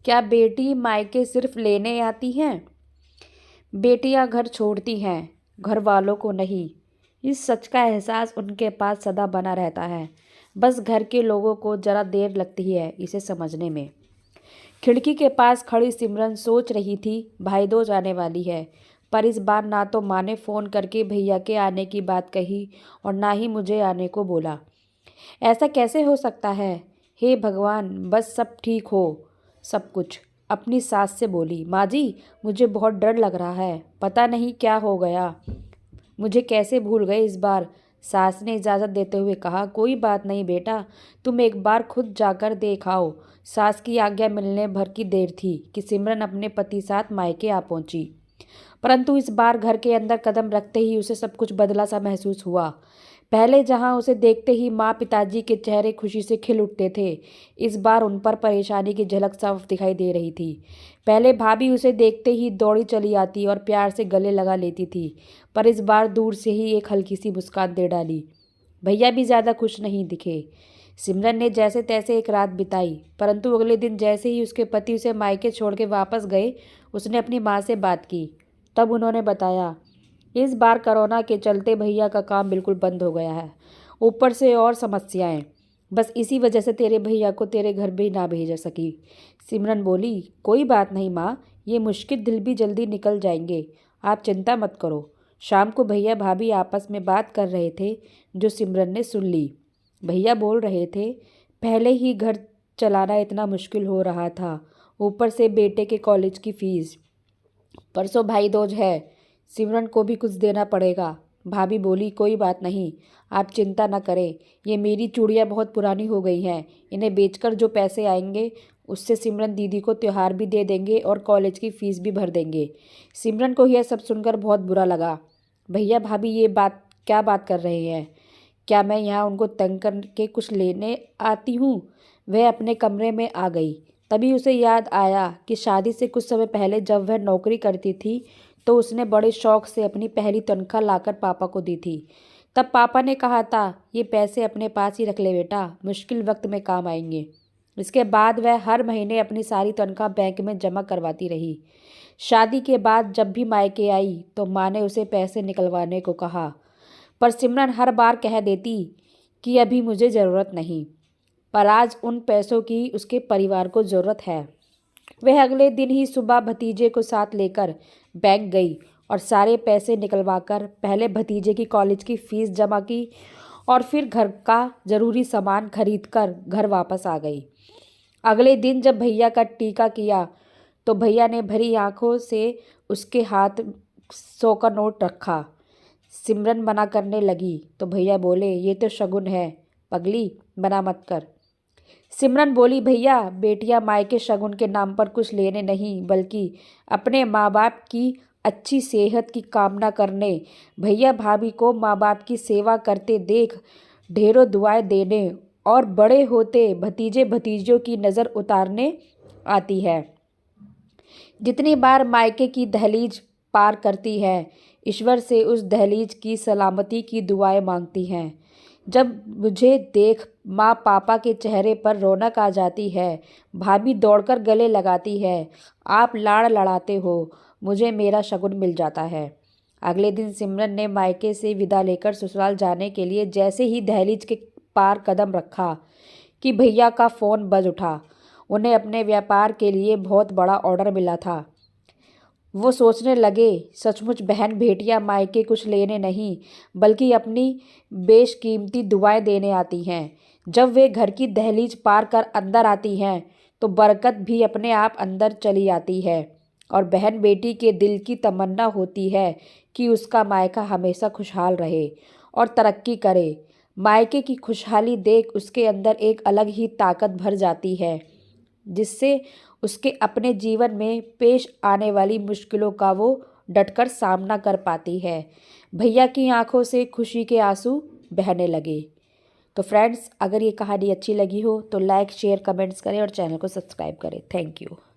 क्या बेटी मायके सिर्फ लेने आती हैं? बेटियां घर छोड़ती हैं, घर वालों को नहीं। इस सच का एहसास उनके पास सदा बना रहता है। बस घर के लोगों को जरा देर लगती है इसे समझने में। खिड़की के पास खड़ी सिमरन सोच रही थी, भाई दूज आने वाली है। पर इस बार ना तो माँ ने फ़ोन करके भैया के आने की बात कही और ना ही मुझे आने को बोला। ऐसा कैसे हो सकता है? हे भगवान, बस सब ठीक हो। सब कुछ अपनी सास से बोली, माँ जी मुझे बहुत डर लग रहा है, पता नहीं क्या हो गया, मुझे कैसे भूल गए इस बार। सास ने इजाज़त देते हुए कहा, कोई बात नहीं बेटा, तुम एक बार खुद जाकर देख आओ। सास की आज्ञा मिलने भर की देर थी कि सिमरन अपने पति साथ मायके आ पहुंची। परंतु इस बार घर के अंदर कदम रखते ही उसे सब कुछ बदला सा महसूस हुआ। पहले जहां उसे देखते ही माँ पिताजी के चेहरे खुशी से खिल उठते थे, इस बार उन पर परेशानी की झलक साफ दिखाई दे रही थी। पहले भाभी उसे देखते ही दौड़ी चली आती और प्यार से गले लगा लेती थी, पर इस बार दूर से ही एक हल्की सी मुस्कान दे डाली। भैया भी ज़्यादा खुश नहीं दिखे। सिमरन ने जैसे तैसे एक रात बिताई, परंतु अगले दिन जैसे ही उसके पति उसे मायके छोड़ के वापस गए, उसने अपनी माँ से बात की। तब उन्होंने बताया, इस बार कोरोना के चलते भैया का काम बिल्कुल बंद हो गया है, ऊपर से और समस्याएं। बस इसी वजह से तेरे भैया को तेरे घर भी ना भेज सकी। सिमरन बोली, कोई बात नहीं माँ, ये मुश्किल दिल भी जल्दी निकल जाएंगे, आप चिंता मत करो। शाम को भैया भाभी आपस में बात कर रहे थे, जो सिमरन ने सुन ली। भैया बोल रहे थे, पहले ही घर चलाना इतना मुश्किल हो रहा था, ऊपर से बेटे के कॉलेज की फीस। परसों भाई दूज है, सिमरन को भी कुछ देना पड़ेगा। भाभी बोली, कोई बात नहीं, आप चिंता न करें, ये मेरी चूड़ियाँ बहुत पुरानी हो गई हैं, इन्हें बेचकर जो पैसे आएंगे उससे सिमरन दीदी को त्योहार भी दे देंगे और कॉलेज की फ़ीस भी भर देंगे। सिमरन को यह सब सुनकर बहुत बुरा लगा। भैया भाभी ये बात क्या बात कर रहे हैं? क्या मैं यहाँ उनको तंग करके कुछ लेने आती हूँ? वह अपने कमरे में आ गई। तभी उसे याद आया कि शादी से कुछ समय पहले जब वह नौकरी करती थी तो उसने बड़े शौक से अपनी पहली तनख्वाह लाकर पापा को दी थी। तब पापा ने कहा था, ये पैसे अपने पास ही रख ले बेटा, मुश्किल वक्त में काम आएंगे। इसके बाद वह हर महीने अपनी सारी तनख्वाह बैंक में जमा करवाती रही। शादी के बाद जब भी मायके आई तो माँ ने उसे पैसे निकलवाने को कहा, पर सिमरन हर बार कह देती कि अभी मुझे ज़रूरत नहीं। पर आज उन पैसों की उसके परिवार को ज़रूरत है। वह अगले दिन ही सुबह भतीजे को साथ लेकर बैंक गई और सारे पैसे निकलवाकर पहले भतीजे की कॉलेज की फ़ीस जमा की और फिर घर का ज़रूरी सामान खरीदकर घर वापस आ गई। अगले दिन जब भैया का टीका किया तो भैया ने भरी आंखों से उसके हाथ 100 का नोट रखा। सिमरन मना करने लगी तो भैया बोले, ये तो शगुन है पगली, मना मत कर। सिमरन बोली, भैया बेटियां मायके शगुन के नाम पर कुछ लेने नहीं बल्कि अपने माँ बाप की अच्छी सेहत की कामना करने, भैया भाभी को माँ बाप की सेवा करते देख ढेरों दुआएं देने और बड़े होते भतीजे भतीजों की नज़र उतारने आती है। जितनी बार मायके की दहलीज पार करती है, ईश्वर से उस दहलीज की सलामती की दुआएं मांगती हैं। जब मुझे देख माँ पापा के चेहरे पर रौनक आ जाती है, भाभी दौड़कर गले लगाती है, आप लाड़ लड़ाते हो, मुझे मेरा शगुन मिल जाता है। अगले दिन सिमरन ने मायके से विदा लेकर ससुराल जाने के लिए जैसे ही दहलीज के पार कदम रखा कि भैया का फ़ोन बज उठा। उन्हें अपने व्यापार के लिए बहुत बड़ा ऑर्डर मिला था। वो सोचने लगे, सचमुच बहन बेटियां मायके कुछ लेने नहीं बल्कि अपनी बेशकीमती दुआएं देने आती हैं। जब वे घर की दहलीज पार कर अंदर आती हैं तो बरकत भी अपने आप अंदर चली आती है और बहन बेटी के दिल की तमन्ना होती है कि उसका मायका हमेशा खुशहाल रहे और तरक्की करे। मायके की खुशहाली देख उसके अंदर एक अलग ही ताकत भर जाती है, जिससे उसके अपने जीवन में पेश आने वाली मुश्किलों का वो डटकर सामना कर पाती है। भैया की आंखों से खुशी के आंसू बहने लगे। तो फ्रेंड्स, अगर ये कहानी अच्छी लगी हो तो लाइक शेयर कमेंट्स करें और चैनल को सब्सक्राइब करें। Thank you.